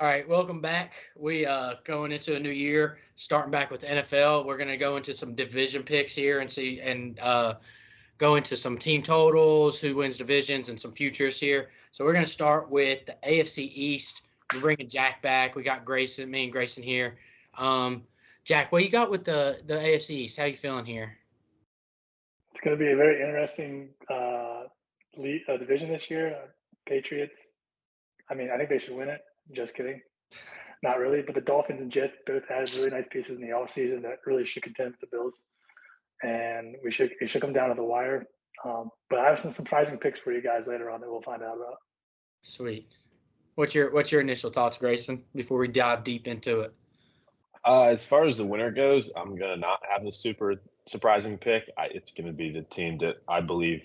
All right, welcome back. We going into a new year, starting back with the NFL. We're gonna go into some division picks here and go into some team totals, who wins divisions, and some futures here. So we're gonna start with the AFC East. We're bringing Jack back. We got Grayson, me and Grayson here. Jack, what you got with the AFC East? How you feeling here? It's going to be a very interesting division this year. Patriots. I mean, I think they should win it. Just kidding. Not really. But the Dolphins and Jets both had really nice pieces in the offseason that really should contend with the Bills. And it should come down to the wire. But I have some surprising picks for you guys later on that we'll find out about. Sweet. What's your initial thoughts, Grayson, before we dive deep into it? As far as the winner goes, I'm going to not have the super surprising pick. It's going to be the team that I believe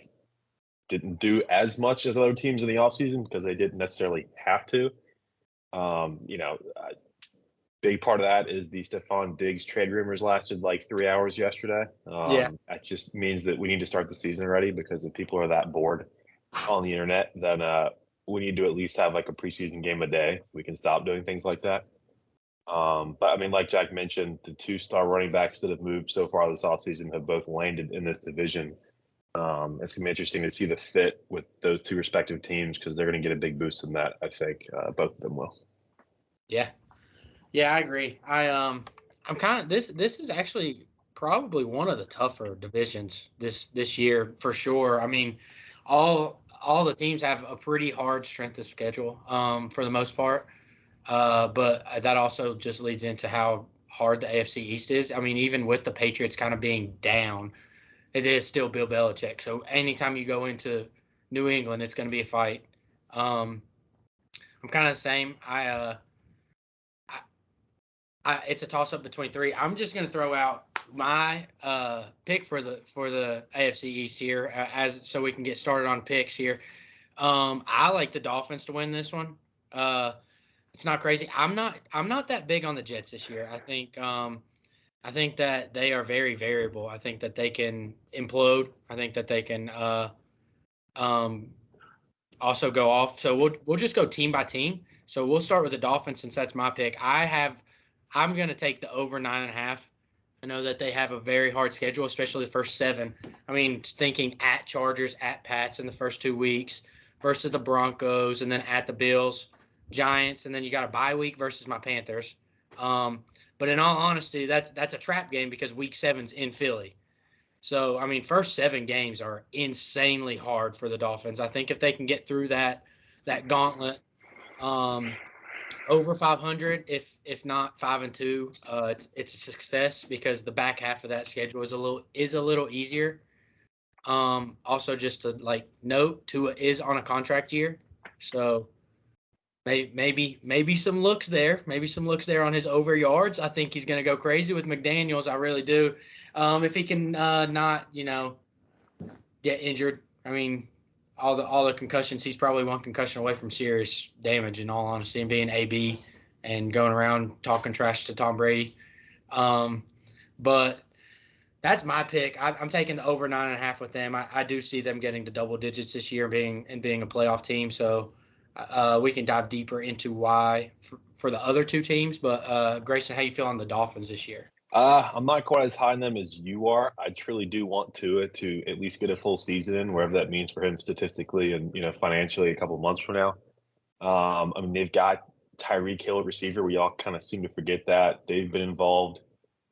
didn't do as much as other teams in the offseason because they didn't necessarily have to. Big part of that is the Stephon Diggs trade rumors lasted like 3 hours yesterday. Yeah. That just means that we need to start the season already because if people are that bored on the internet, then we need to at least have like a preseason game a day. So we can stop doing things like that. But I mean, like Jack mentioned, the 2-star running backs that have moved so far this offseason have both landed in this division. It's going to be interesting to see the fit with those two respective teams because they're going to get a big boost in that. I think both of them will. Yeah, I agree. I'm kind of this is actually probably one of the tougher divisions this year for sure. I mean, all the teams have a pretty hard strength of schedule for the most part. But that also just leads into how hard the AFC East is. I mean, even with the Patriots kind of being down, it is still Bill Belichick. So anytime you go into New England, it's going to be a fight. I'm kind of the same. It's a toss up between three. I'm just going to throw out my pick for the AFC East here so we can get started on picks here. I like the Dolphins to win this one. It's not crazy. I'm not that big on the Jets this year. I think that they are very variable. I think that they can implode. I think that they can also go off. So we'll just go team by team. So we'll start with the Dolphins since that's my pick. I'm going to take the over 9.5. I know that they have a very hard schedule, especially the first 7. I mean, thinking at Chargers, at Pats in the first 2 weeks versus the Broncos, and then at the Bills, Giants, and then you got a bye week versus my Panthers. But in all honesty, that's a trap game because week 7's in Philly. So, I mean, first 7 games are insanely hard for the Dolphins. I think if they can get through that gauntlet, over 500, if not 5-2, it's a success because the back half of that schedule is a little easier. Also, just to note, Tua is on a contract year, so maybe some looks there. Maybe some looks there on his over yards. I think he's going to go crazy with McDaniels. I really do. If he can not get injured, I mean. All the concussions, he's probably one concussion away from serious damage, in all honesty, and being AB and going around talking trash to Tom Brady. But that's my pick. I'm taking the over 9.5 with them. I do see them getting to double digits this year and being a playoff team. So we can dive deeper into why for the other two teams. But Grayson, how you feel on the Dolphins this year? I'm not quite as high on them as you are. I truly do want Tua to at least get a full season in, wherever that means for him statistically and financially a couple of months from now. I mean, they've got Tyreek Hill at receiver. We all kind of seem to forget that. They've been involved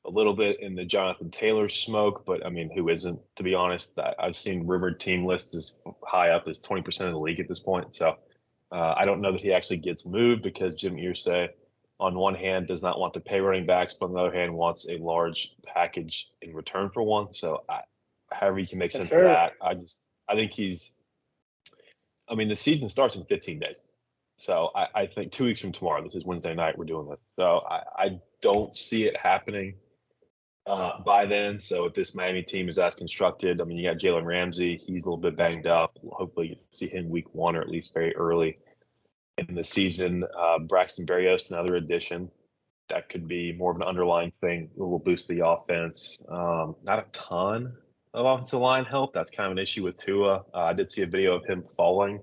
a little bit in the Jonathan Taylor smoke, but I mean, who isn't, to be honest? I've seen rumored team lists as high up as 20% of the league at this point. So I don't know that he actually gets moved because Jim Irsay, on one hand, does not want to pay running backs, but on the other hand, wants a large package in return for one. So, however you can make sense of that, I think the season starts in 15 days. So, I think 2 weeks from tomorrow, this is Wednesday night, we're doing this. So, I don't see it happening by then. So, if this Miami team is as constructed, I mean, you got Jalen Ramsey. He's a little bit banged up. Hopefully, you get to see him week 1 or at least very early in the season. Braxton Berrios, another addition. That could be more of an underlying thing. A little boost to the offense. Not a ton of offensive line help. That's kind of an issue with Tua. I did see a video of him falling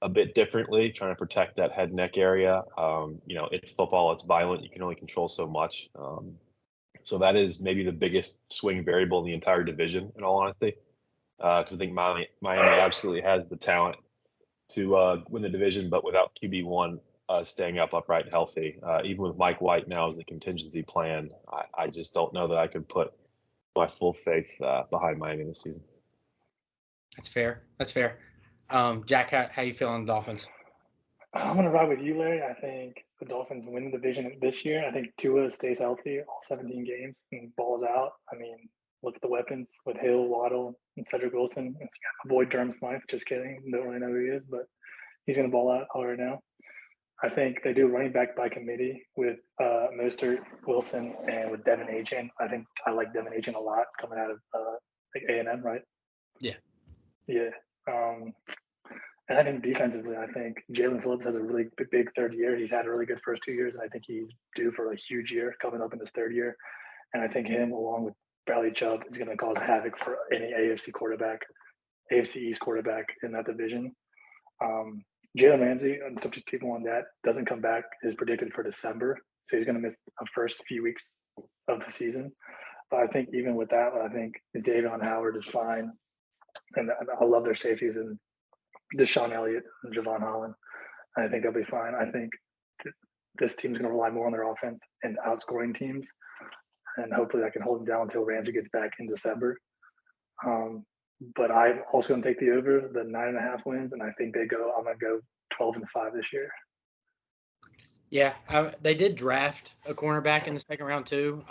a bit differently, trying to protect that head neck area. It's football, it's violent. You can only control so much. So that is maybe the biggest swing variable in the entire division, in all honesty, because I think Miami absolutely has the talent to win the division, but without QB1 staying upright and healthy, even with Mike White now as the contingency plan, I just don't know that I could put my full faith behind Miami this season. That's fair. Jack, how you feeling on the Dolphins? I'm going to ride with you, Larry. I think the Dolphins win the division this year. I think Tua stays healthy all 17 games and balls out. I mean, look at the weapons with Hill, Waddle, and Cedric Wilson. Avoid Durham Smythe. Just kidding. Don't really know who he is, but he's going to ball out all right now. I think they do running back by committee with Mostert, Wilson, and with Devin Achane. I think I like Devin Achane a lot coming out of A&M, right? Yeah. Yeah. And I think defensively, I think Jalen Phillips has a really big third year. He's had a really good first 2 years, and I think he's due for a huge year coming up in his third year. And I think him, along with Bradley Chubb, is going to cause havoc for any AFC East quarterback in that division. Jalen Ramsey, to just people on that, doesn't come back, is predicted for December. So he's going to miss the first few weeks of the season. But I think even with that, I think Xavier Howard is fine. And I love their safeties and Deshaun Elliott and Javon Holland. I think they'll be fine. I think this team's going to rely more on their offense and outscoring teams. And hopefully that can hold them down until Ramsey gets back in December. But I'm also going to take the over, the 9.5 wins, and I think I'm going to go 12-5 this year. Yeah, they did draft a cornerback in the second round too.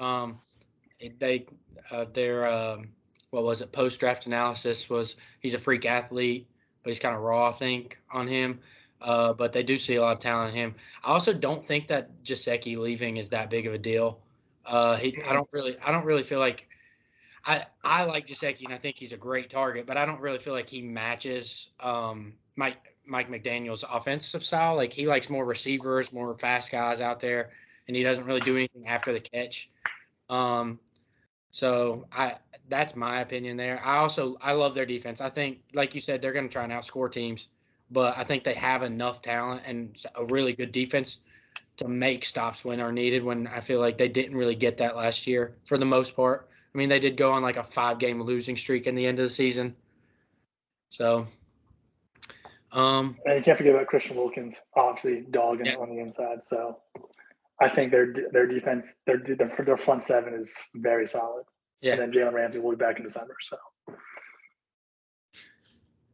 Post-draft analysis was he's a freak athlete, but he's kind of raw, I think, on him. But they do see a lot of talent in him. I also don't think that Gesicki leaving is that big of a deal. I don't really feel like I like Gesicki, and I think he's a great target, but I don't really feel like he matches Mike McDaniel's offensive style. Like, he likes more receivers, more fast guys out there, and he doesn't really do anything after the catch. So that's my opinion there. I love their defense. I think, like you said, they're going to try and outscore teams, but I think they have enough talent and a really good defense to make stops when are needed, when I feel like they didn't really get that last year for the most part. I mean, they did go on like a 5-game losing streak in the end of the season. So, and you can't forget about Christian Wilkins, obviously dogging on the inside. So, I think their defense, their front seven is very solid. Yeah. And then Jalen Ramsey will be back in December.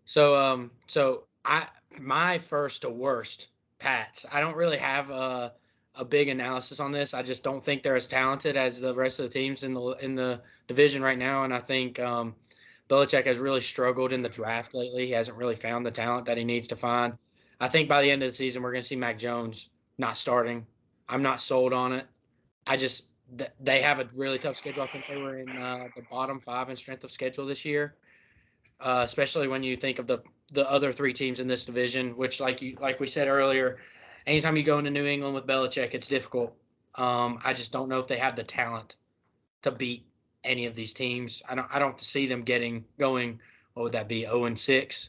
So my first to worst Pats. I don't really have a big analysis on this. I just don't think they're as talented as the rest of the teams in the division right now, and I think Belichick has really struggled in the draft lately. He hasn't really found the talent that he needs to find. I think by the end of the season, we're going to see Mac Jones not starting. I'm not sold on it. They have a really tough schedule. I think they were in the bottom 5 in strength of schedule this year, especially when you think of the other 3 teams in this division, which like we said earlier, anytime you go into New England with Belichick, it's difficult. I just don't know if they have the talent to beat any of these teams. I don't see them going. What would that be? 0-6.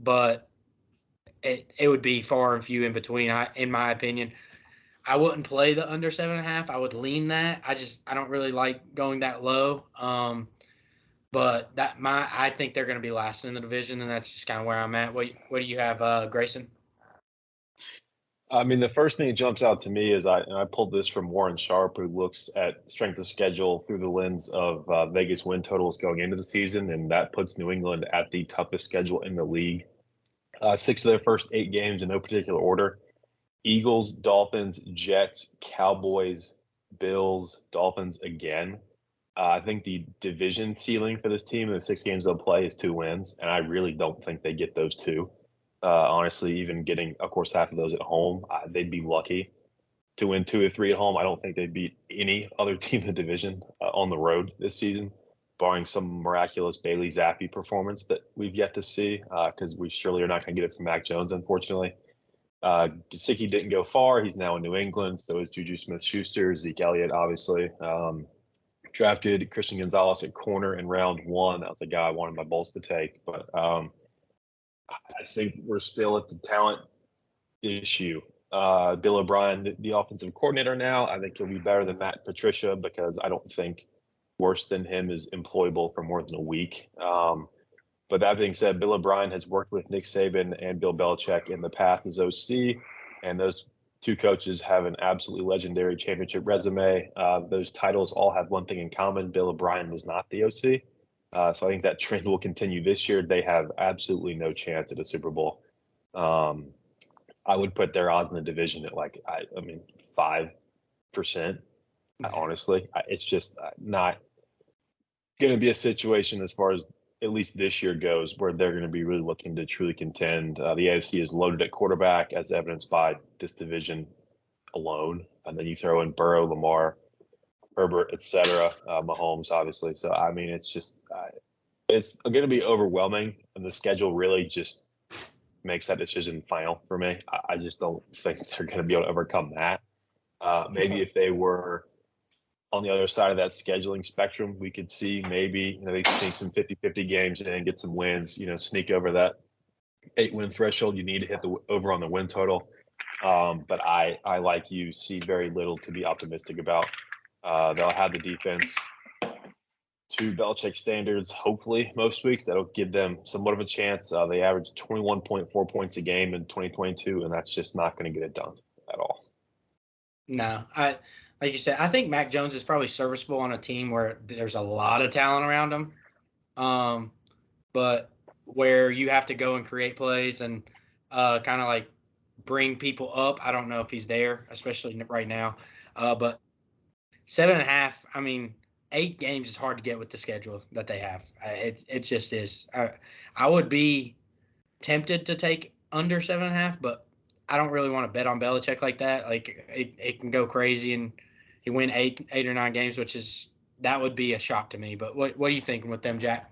But it would be far and few in between. In my opinion, I wouldn't play the under 7.5. I would lean that. I don't really like going that low. But I think they're going to be last in the division, and that's just kind of where I'm at. What do you have, Grayson? I mean, the first thing that jumps out to me is I pulled this from Warren Sharp, who looks at strength of schedule through the lens of Vegas win totals going into the season, and that puts New England at the toughest schedule in the league. 6 of their first 8 games in no particular order: Eagles, Dolphins, Jets, Cowboys, Bills, Dolphins again. I think the division ceiling for this team in the 6 games they'll play is 2 wins, and I really don't think they get those 2. Honestly, even getting, of course, half of those at home, they'd be lucky to win 2 or 3 at home. I don't think they'd beat any other team in the division on the road this season, barring some miraculous Bailey Zappi performance that we've yet to see, because we surely are not going to get it from Mac Jones, unfortunately. Gesicki didn't go far. He's now in New England. So is Juju Smith-Schuster, Zeke Elliott, obviously. Drafted Christian Gonzalez at corner in round 1. That was the guy I wanted my Bulls to take. But I think we're still at the talent issue. Bill O'Brien, the offensive coordinator now, I think he'll be better than Matt Patricia because I don't think worse than him is employable for more than a week. But that being said, Bill O'Brien has worked with Nick Saban and Bill Belichick in the past as OC, and those two coaches have an absolutely legendary championship resume. Those titles all have one thing in common. Bill O'Brien was not the OC. So I think that trend will continue this year. They have absolutely no chance at a Super Bowl. I would put their odds in the division at 5%. Honestly, it's just not going to be a situation as far as at least this year goes where they're going to be really looking to truly contend. The AFC is loaded at quarterback, as evidenced by this division alone. And then you throw in Burrow, Lamar, Herbert, etc., Mahomes, obviously. So, I mean, it's just it's going to be overwhelming, and the schedule really just makes that decision final for me. I just don't think they're going to be able to overcome that. Maybe if they were on the other side of that scheduling spectrum, we could see maybe they could take some 50-50 games and get some wins, sneak over that 8-win threshold. You need to hit the over on the win total. But I like you, see very little to be optimistic about. They'll have the defense to Belichick standards, hopefully, most weeks. That'll give them somewhat of a chance. They averaged 21.4 points a game in 2022, and that's just not going to get it done at all. No, like you said, I think Mac Jones is probably serviceable on a team where there's a lot of talent around him, but where you have to go and create plays and kind of like bring people up. I don't know if he's there, especially right now. But 7.5, I mean, 8 games is hard to get with the schedule that they have. It just is. I would be tempted to take under 7.5, but I don't really want to bet on Belichick like that. Like it can go crazy and he win 8 or 9 games, that would be a shock to me. But what are you thinking with them, Jack?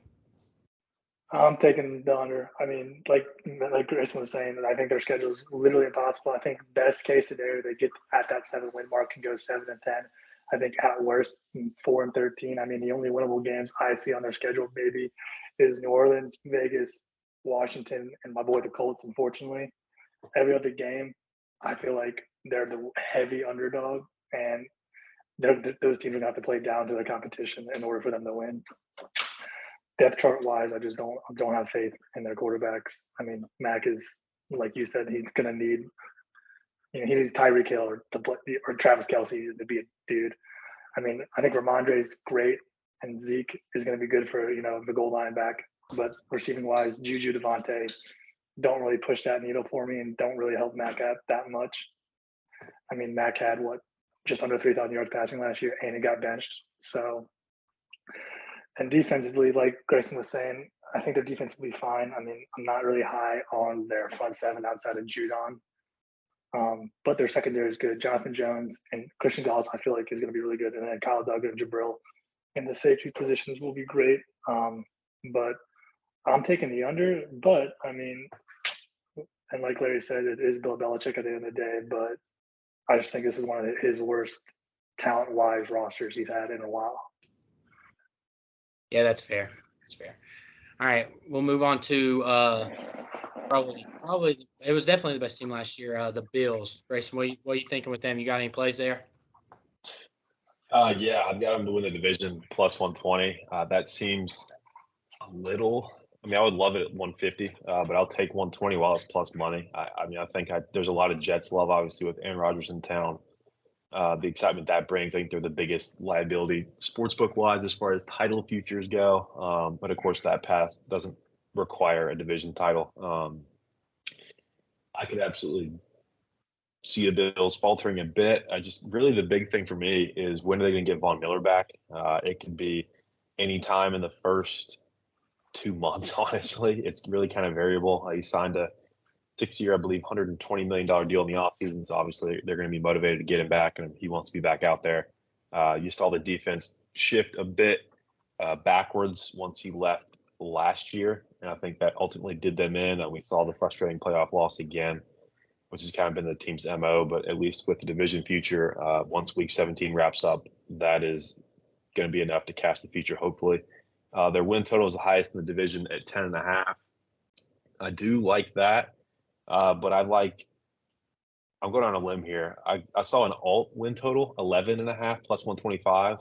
I'm taking the under. I mean, like Grayson was saying, I think their schedule is literally impossible. I think best case scenario, they get at that 7-win mark and go 7-10. I think at worst 4-13. I mean, the only winnable games I see on their schedule maybe is New Orleans, Vegas, Washington, and my boy the Colts. Unfortunately, every other game, I feel like they're the heavy underdog, and those teams are going to have to play down to their competition in order for them to win. Depth chart wise, I just don't have faith in their quarterbacks. I mean, Mac is, like you said, he's going to need, he needs Tyreek Hill or Travis Kelce to be a dude. I mean, I think Ramondre's great, and Zeke is going to be good for the goal line back. But receiving wise, Juju, Devontae don't really push that needle for me and don't really help Mac out that much. I mean, Mac had just under 3,000 yards passing last year, and he got benched. So, and defensively, like Grayson was saying, I think their defense will be fine. I mean, I'm not really high on their front seven outside of Judon. But their secondary is good. Jonathan Jones and Christian Dawson, I feel like, is going to be really good. And then Kyle Duggar and Jabril in the safety positions will be great. But I'm taking the under. But, I mean, and like Larry said, it is Bill Belichick at the end of the day. But I just think this is one of his worst talent-wise rosters he's had in a while. Yeah, that's fair. That's fair. All right, we'll move on to probably it was definitely the best team last year, the Bills. Grayson, what are you thinking with them? You got any plays there? Yeah, I've got them to win the division plus 120. That seems a little. I mean, I would love it at 150, but I'll take 120 while it's plus money. I mean, I think there's a lot of Jets love, obviously, with Aaron Rodgers in town. The excitement that brings, I think they're the biggest liability sportsbook-wise as far as title futures go. But, of course, that path doesn't require a division title. I could absolutely see the Bills faltering a bit. Really the big thing for me is when are they going to get Von Miller back? It could be any time in the first 2 months, honestly. It's really kind of variable. He signed a 6-year, I believe, $120 million deal in the offseason. So obviously they're going to be motivated to get him back, and he wants to be back out there. You saw the defense shift a bit backwards once he left last year, and I think that ultimately did them in. And we saw the frustrating playoff loss again, which has kind of been the team's MO. But at least with the division future, once Week 17 wraps up, that is going to be enough to cast the future, hopefully. Their win total is the highest in the division at 10.5. I do like that, but I'm going on a limb here. I saw an alt win total 11.5 plus 125.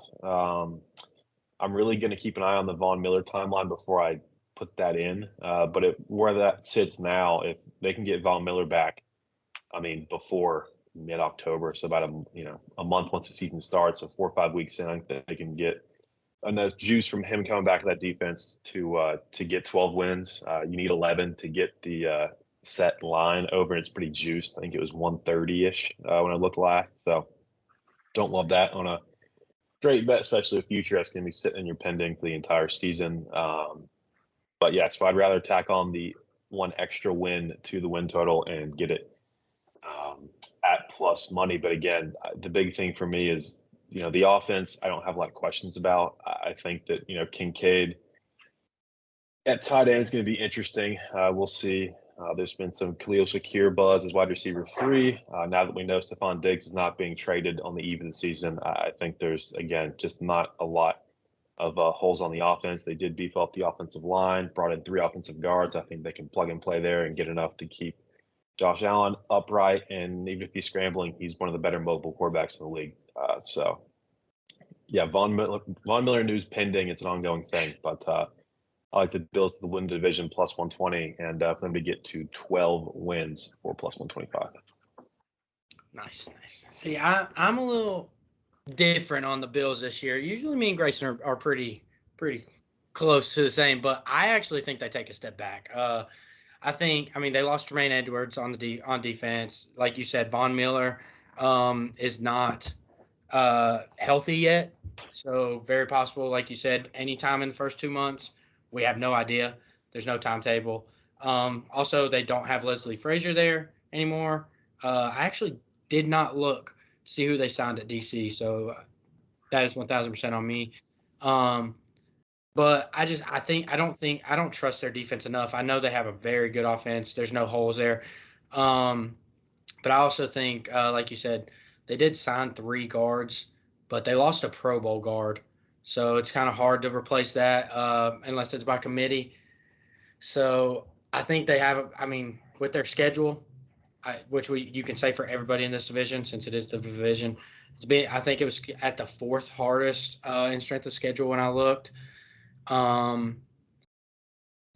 I'm really going to keep an eye on the Von Miller timeline before I put that in. But where that sits now, if they can get Von Miller back, I mean, before mid-October, so about a month once the season starts, so 4 or 5 weeks in, I think they can get enough juice from him coming back to that defense to get 12 wins. You need 11 to get the set line over, and it's pretty juiced. I think it was 130-ish when I looked last. So don't love that on a straight bet, especially a future that's going to be sitting in your pending for the entire season. But yeah, so I'd rather tack on the one extra win to the win total and get it at plus money. But again, the big thing for me is, the offense, I don't have a lot of questions about. I think that, Kincaid at tight end is going to be interesting. We'll see. There's been some Khalil Shakir buzz as wide receiver 3. Now that we know Stephon Diggs is not being traded on the eve of the season, I think there's, again, just not a lot of holes on the offense. They did beef up the offensive line, brought in 3 offensive guards. I think they can plug and play there and get enough to keep Josh Allen upright. And even if he's scrambling, he's one of the better mobile quarterbacks in the league. So, yeah, Von Miller news pending. It's an ongoing thing. But I like the Bills to win the division plus 120 and for them to get to 12 wins for plus 125. Nice. See, I'm a little different on the Bills this year. Usually me and Grayson are pretty close to the same, but I actually think they take a step back. They lost Jermaine Edwards on defense. Like you said, Von Miller is not healthy yet. So very possible, like you said, anytime in the first 2 months. We have no idea. There's no timetable. Also, they don't have Leslie Frazier there anymore. I actually did not look to see who they signed at DC, so that is 1,000% on me. But I don't trust their defense enough. I know they have a very good offense. There's no holes there. But I also think, like you said, they did sign 3 guards, but they lost a Pro Bowl guard. So it's kind of hard to replace that unless it's by committee. So I think they have, with their schedule, which you can say for everybody in this division, since it is the division, I think it was at the 4th hardest in strength of schedule when I looked.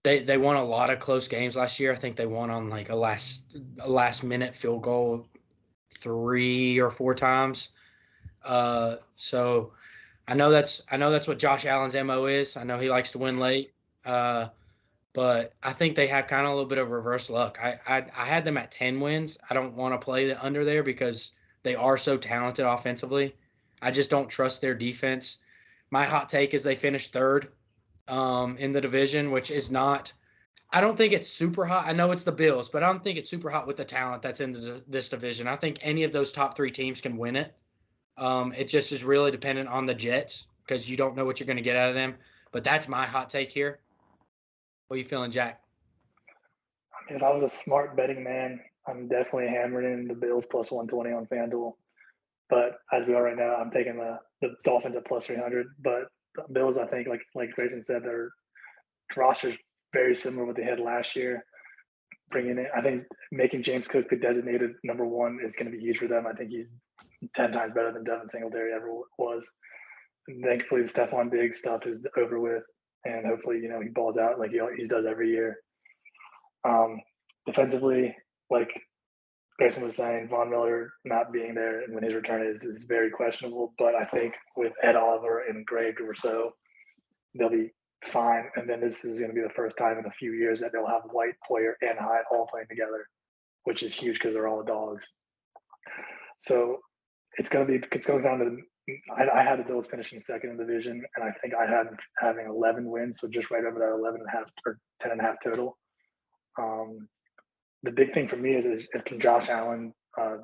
They won a lot of close games last year. I think they won on like a last minute field goal 3 or 4 times. So I know that's what Josh Allen's MO is. I know he likes to win late. But I think they have kind of a little bit of reverse luck. I had them at 10 wins. I don't want to play the under there because they are so talented offensively. I just don't trust their defense. My hot take is they finished 3rd in the division, which is not – I don't think it's super hot. I know it's the Bills, but I don't think it's super hot with the talent that's in this division. I think any of those top 3 teams can win it. It just is really dependent on the Jets because you don't know what you're going to get out of them. But that's my hot take here. What are you feeling, Jack? If I was a smart betting man, I'm definitely hammering in the Bills plus 120 on FanDuel. But as we are right now, I'm taking the Dolphins at plus 300. But the Bills, I think, like Grayson said, their roster is very similar to what they had last year. I think making James Cook the designated number 1 is going to be huge for them. I think he's 10 times better than Devin Singletary ever was. And thankfully, the Stephon Diggs stuff is over with, and hopefully, he balls out like he does every year. Defensively, like Grayson was saying, Von Miller not being there and when his return is very questionable. But I think with Ed Oliver and Greg Rousseau, they'll be fine. And then this is going to be the first time in a few years that they'll have White, Poyer, and Hyde all playing together, which is huge because they're all dogs. So it's going down to I had the Bills finishing 2nd in the division, and I think I had having 11 wins, so just right over that 11.5 or 10.5 total. The big thing for me is if Josh Allen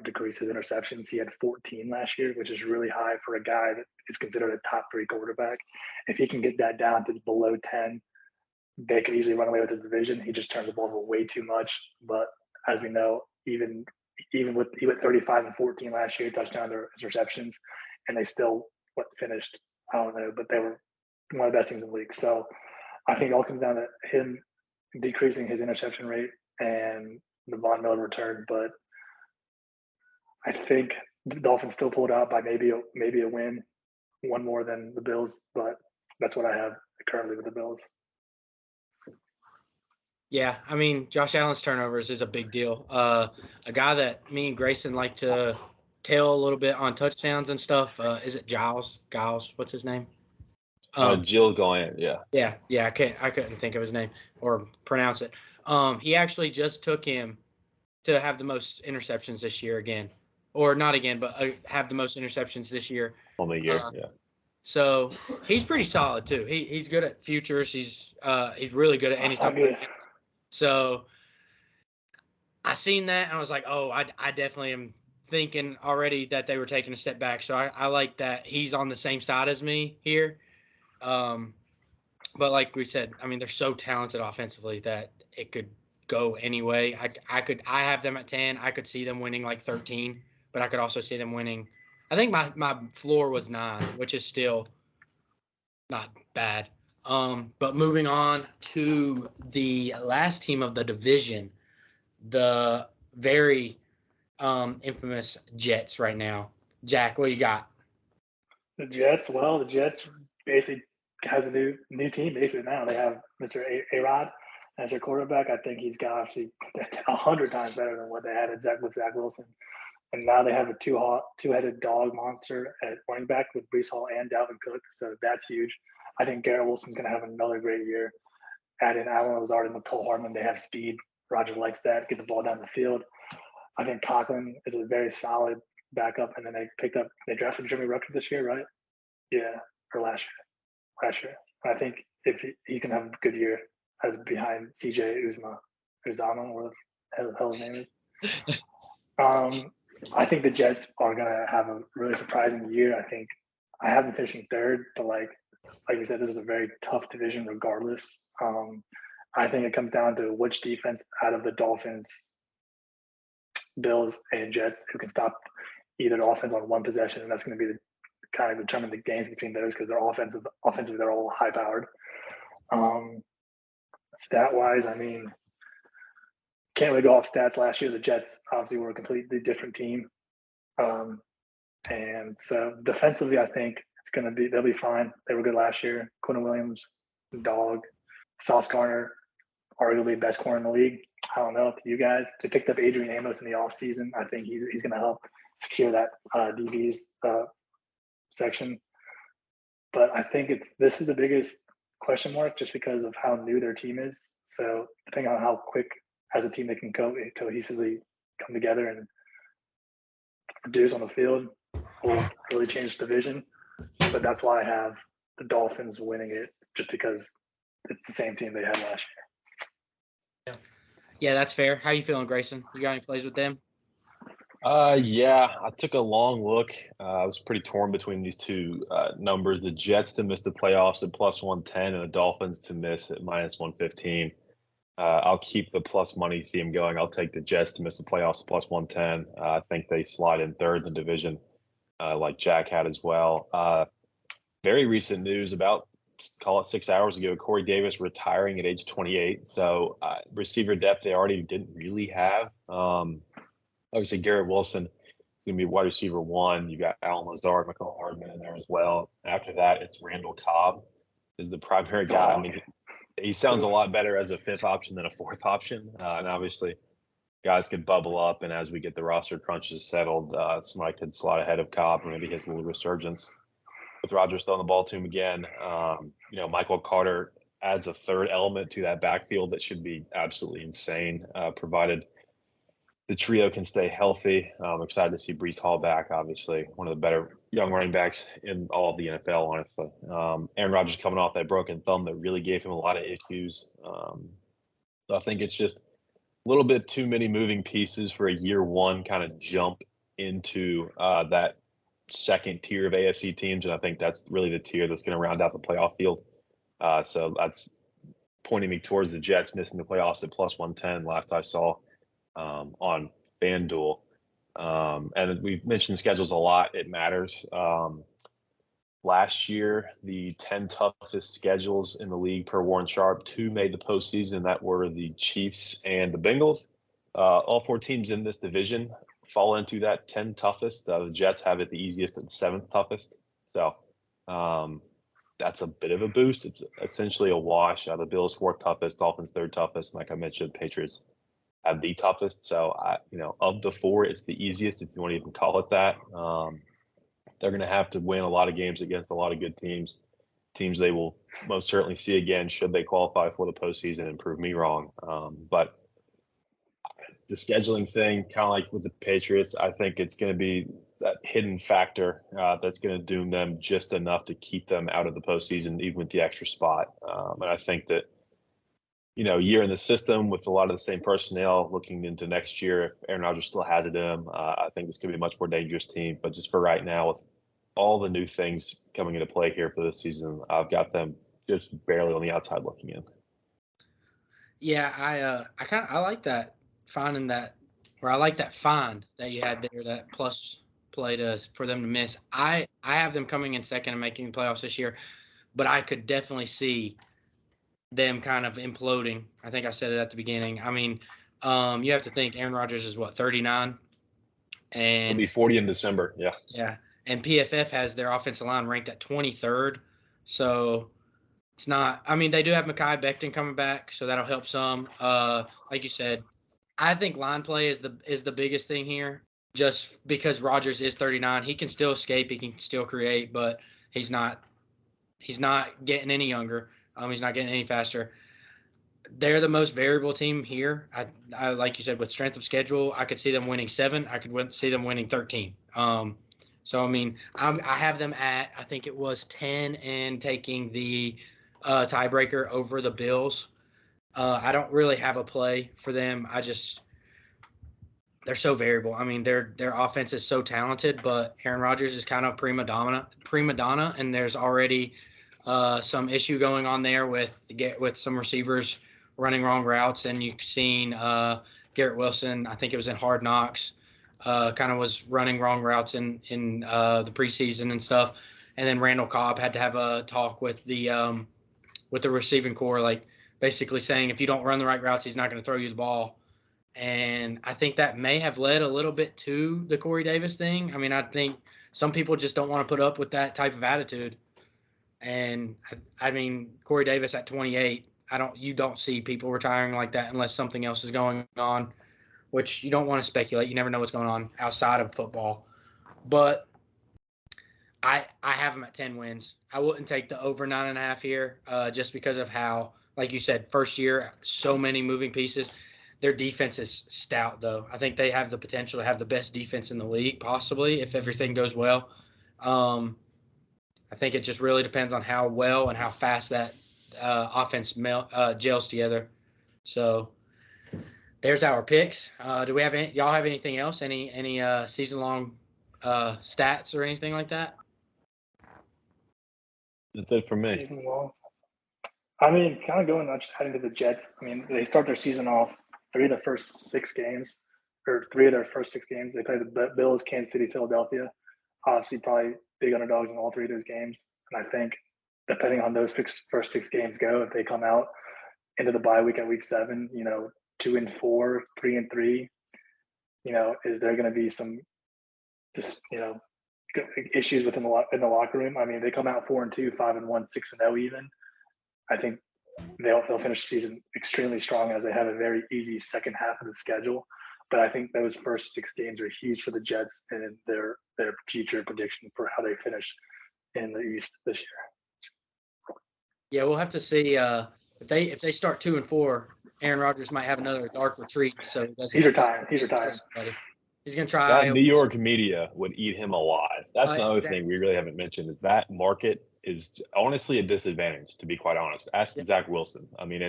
decreases interceptions. He had 14 last year, which is really high for a guy that is considered a top 3 quarterback. If he can get that down to below 10, they could easily run away with the division. He just turns the ball over way too much. But as we know, even with he went 35 and 14 last year, touchdown to interceptions, and they still finished, I don't know, but they were one of the best teams in the league. So I think it all comes down to him decreasing his interception rate and the Von Miller return, but I think the Dolphins still pulled out by maybe a win, one more than the Bills, but that's what I have currently with the Bills. Yeah, I mean, Josh Allen's turnovers is a big deal. A guy that me and Grayson like to tell a little bit on touchdowns and stuff. Is it Giles? What's his name? Jill Gallant, yeah. Yeah. I couldn't think of his name or pronounce it. He actually just took him to have the most interceptions this year again, or not again, but have the most interceptions this year. On the year, yeah. So he's pretty solid too. He's good at futures. He's really good at anything. So I seen that and I was like, oh, I definitely am thinking already that they were taking a step back. So I like that he's on the same side as me here. But like we said, I mean, they're so talented offensively that it could go anyway. I have them at 10. I could see them winning like 13, but I could also see them winning. I think my floor was 9, which is still not bad. But moving on to the last team of the division, the very infamous Jets right now. Jack, what you got? The Jets basically has a new team basically now. They have Mr. A-Rod as their quarterback. I think he's got obviously 100 times better than what they had with Zach Wilson. And now they have a two-headed dog monster at running back with Breece Hall and Dalvin Cook. So that's huge. I think Garrett Wilson's going to have another great year. Add in Allen Lazard and McCole Hardman. They have speed. Roger likes that. Get the ball down the field. I think Conklin is a very solid backup. And then they drafted Jimmy Rucker this year, right? Yeah, or last year. I think if he can have a good year as behind CJ Uzama, or the hell his name is. I think the Jets are going to have a really surprising year. I have them finishing third, but like you said, this is a very tough division regardless. I think it comes down to which defense out of the Dolphins, Bills, and Jets who can stop either the offense on one possession, and that's going to be the kind of determine the games between those because they're offensively they're all high powered. Stat wise, I mean, can't really go off stats. Last year, the Jets obviously were a completely different team. And so defensively, I think they'll be fine. They were good last year. Quentin Williams, dog. Sauce Gardner, arguably best corner in the league. I don't know, to you guys. They picked up Adrian Amos in the offseason. I think he's going to help secure that DB's section. But I think this is the biggest question mark just because of how new their team is. So depending on how quick as a team they can cohesively come together and produce on the field will really change the division. But that's why I have the Dolphins winning it, just because it's the same team they had last year. Yeah, that's fair. How you feeling, Grayson? You got any plays with them? Yeah, I took a long look. I was pretty torn between these two numbers. The Jets to miss the playoffs at +110 and the Dolphins to miss at -115. I'll keep the plus money theme going. I'll take the Jets to miss the playoffs at +110. I think they slide in third in the division, like Jack had as well. Very recent news about, call it 6 hours ago, Corey Davis retiring at age 28. So receiver depth they already didn't really have. Obviously, Garrett Wilson is going to be wide receiver 1. You got Allen Lazard, McCole Hardman in there as well. After that, it's Randall Cobb is the primary guy. I mean, he sounds a lot better as a 5th option than a 4th option. And obviously, guys could bubble up. And as we get the roster crunches settled, somebody could slot ahead of Cobb or maybe his little resurgence with Rodgers throwing the ball to him again. Michael Carter adds a third element to that backfield that should be absolutely insane, provided the trio can stay healthy. I'm excited to see Breece Hall back, obviously, one of the better young running backs in all of the NFL, honestly. Aaron Rodgers coming off that broken thumb that really gave him a lot of issues. So I think it's just a little bit too many moving pieces for a year one kind of jump into that second tier of AFC teams, and I think that's really the tier that's going to round out the playoff field. So that's pointing me towards the Jets missing the playoffs at +110 last I saw on FanDuel. And we've mentioned schedules a lot. It matters. last year, the 10 toughest schedules in the league per Warren Sharp, 2 made the postseason. That were the Chiefs and the Bengals. All 4 teams in this division fall into that 10 toughest. The Jets have it the easiest and 7th toughest. So that's a bit of a boost. It's essentially a wash. The Bills 4th toughest, Dolphins 3rd toughest. And like I mentioned, Patriots have the toughest. So, of the 4, it's the easiest, if you want to even call it that. They're going to have to win a lot of games against a lot of good teams they will most certainly see again should they qualify for the postseason and prove me wrong. But the scheduling thing, kind of like with the Patriots, I think it's going to be that hidden factor that's going to doom them just enough to keep them out of the postseason, even with the extra spot. And I think that, year in the system with a lot of the same personnel looking into next year, if Aaron Rodgers still has it in him, I think this could be a much more dangerous team. But just for right now, with all the new things coming into play here for this season, I've got them just barely on the outside looking in. Yeah, I like that finding that, or I like that find that you had there, that plus play for them to miss. I have them coming in second and making the playoffs this year, but I could definitely see them kind of imploding. I think I said it at the beginning. I mean, you have to think Aaron Rodgers is 39, and he'll be 40 in December. Yeah. Yeah, and PFF has their offensive line ranked at 23rd, so it's not. I mean, they do have Mekhi Becton coming back, so that'll help some. Like you said, I think line play is the biggest thing here. Just because Rodgers is 39, he can still escape, he can still create, but he's not getting any younger. He's not getting any faster. They're the most variable team here. I like you said, with strength of schedule, I could see them winning 7. I could see them winning 13. So, I mean, I have them at, I think it was 10 and taking the tiebreaker over the Bills. I don't really have a play for them. They're so variable. I mean, their offense is so talented, but Aaron Rodgers is kind of prima donna, and there's already some issue going on there with some receivers running wrong routes, and you've seen Garrett Wilson, I think it was in Hard Knocks, kind of was running wrong routes in the preseason and stuff. And then Randall Cobb had to have a talk with the receiving core, like basically saying if you don't run the right routes, he's not going to throw you the ball. And I think that may have led a little bit to the Corey Davis thing. I mean, I think some people just don't want to put up with that type of attitude. And I mean, Corey Davis at 28, you don't see people retiring like that unless something else is going on, which you don't want to speculate. You never know what's going on outside of football. But I have them at 10 wins. I wouldn't take the over 9.5 here, just because of how, like you said, first year, so many moving pieces. Their defense is stout, though. I think they have the potential to have the best defense in the league, possibly, if everything goes well. I think it just really depends on how well and how fast that offense gels together. So there's our picks. Do we have y'all have anything else? Any season-long stats or anything like that? That's it for me. Season long. I mean, kind of going on, just heading to the Jets. I mean, they start their season off 3 of their first 6 games. They play the Bills, Kansas City, Philadelphia. Obviously, probably big underdogs in all 3 of those games. And I think, depending on those first 6 games go, if they come out into the bye week at week 7, 2-4, 3-3, is there going to be some issues within the locker room? I mean, they come out 4-2, 5-1, 6-0 even. I think they'll finish the season extremely strong, as they have a very easy second half of the schedule. But I think those first 6 games are huge for the Jets and their future prediction for how they finish in the East this year. Yeah, we'll have to see if they start 2-4. Aaron Rodgers might have another dark retreat. So he's retiring. He's going to try. That New York media would eat him alive. That's another thing we really haven't mentioned, is that market is honestly a disadvantage, to be quite honest. Ask Zach Wilson. I mean,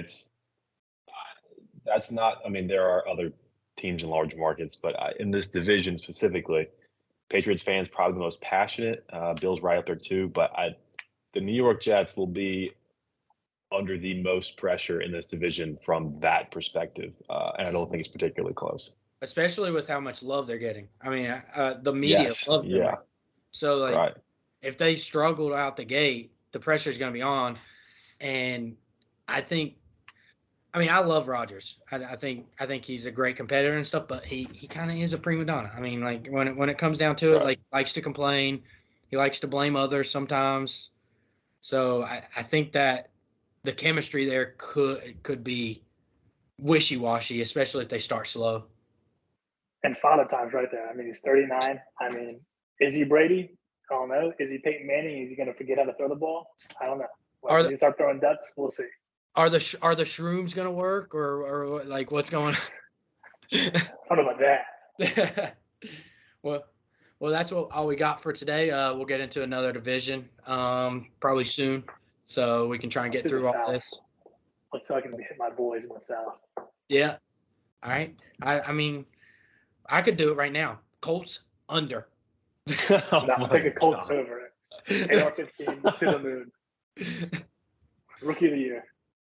there are other teams in large markets, but in this division specifically, Patriots fans probably the most passionate. Bills right up there too, but the New York Jets will be under the most pressure in this division from that perspective, and I don't think it's particularly close. Especially with how much love they're getting. I mean, the media love them. Yeah. So, right. if they struggle out the gate, the pressure is going to be on. And I love Rodgers. I think he's a great competitor and stuff, but he kind of is a prima donna. I mean, like when it comes down to it, like likes to complain, he likes to blame others sometimes. So I think that the chemistry there could be wishy-washy, especially if they start slow. And father time's right there. I mean, he's 39. I mean, is he Brady? I don't know. Is he Peyton Manning? Is he going to forget how to throw the ball? I don't know. Well, if he start throwing ducks, we'll see. Are the shrooms going to work or like what's going on? I don't know about that. Well, that's all we got for today. We'll get into another division probably soon, so we can try and get through all this. Let's talk and hit my boys in the South. Yeah. All right. I mean, I could do it right now. Colts under. I'll take a Colts over it. AR-15 to the moon. Rookie of the year.